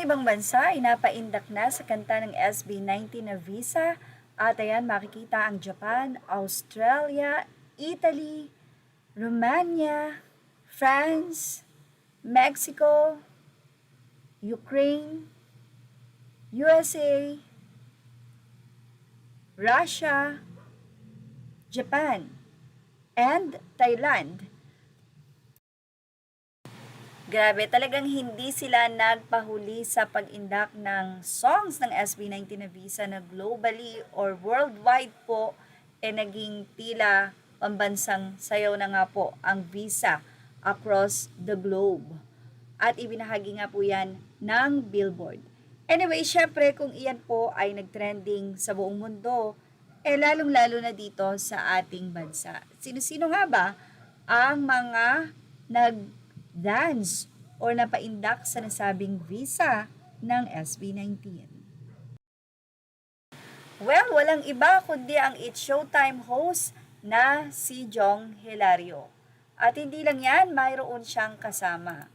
ibang bansa ay napaindak na sa kanta ng SB19 na visa at ayan makikita ang Japan, Australia, Italy, Romania, France, Mexico, Ukraine, USA, Russia, Japan, and Thailand. Grabe, talagang hindi sila nagpahuli sa pag-indak ng songs ng SB19 na visa na globally or worldwide po naging tila pambansang sayaw na nga po ang visa across the globe. At ibinahagi nga po yan ng Billboard. Anyway, syempre kung iyan po ay nagtrending sa buong mundo, lalong-lalo na dito sa ating bansa. Sino-sino nga ba ang mga nag-dance or napaindak sa nasabing visa ng SB19? Well, walang iba kundi ang It's Showtime host na si Jong Hilario. At hindi lang yan, mayroon siyang kasama.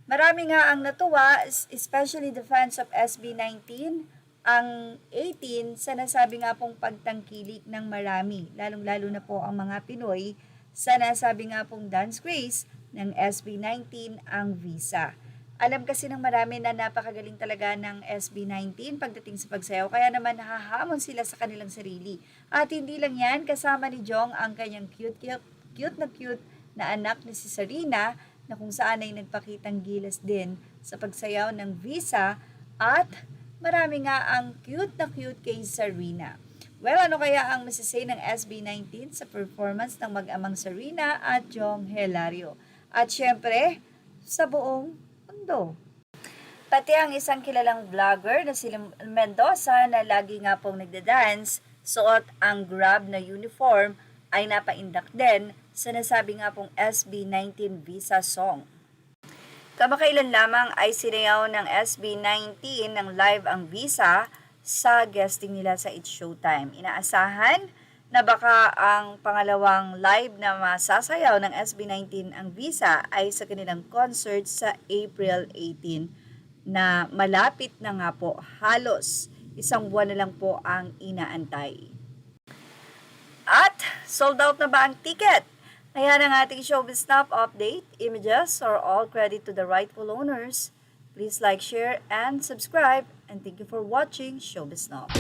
Marami nga ang natuwa, especially the fans of SB19, ang 18 sa nasabi nga pong pagtangkilik ng marami, lalong-lalo na po ang mga Pinoy, sa nasabi nga pong dance craze ng SB19 ang visa. Alam kasi ng marami na napakagaling talaga ng SB19 pagdating sa pagsayaw, kaya naman nahahamon sila sa kanilang sarili. At hindi lang yan, kasama ni Jong ang kanyang cute na anak ni si Sarina, na kung saan ay nagpakitang gilas din sa pagsayaw ng visa, at marami nga ang cute kay Sarina. Well, ano kaya ang masasay ng SB19 sa performance ng mag-amang Sarina at Jong Hilario? At syempre, sa buong mundo. Pati ang isang kilalang vlogger na si Mendoza na lagi nga pong nagda-dance, suot ang Grab na uniform, ay napaindak din sa nasabi nga pong SB19 visa song. Kamakailan lamang ay sinayaw ng SB19 ng live ang visa sa guesting nila sa It's Showtime. Inaasahan na baka ang pangalawang live na masasayaw ng SB19 ang visa ay sa kanilang concert sa April 18 na malapit na nga po, halos isang buwan na lang po ang inaantay. At sold out na ba ang ticket? Ayan ang ating Showbiz Snap update. Images are all credit to the rightful owners. Please like, share, and subscribe. And thank you for watching Showbiz Snap.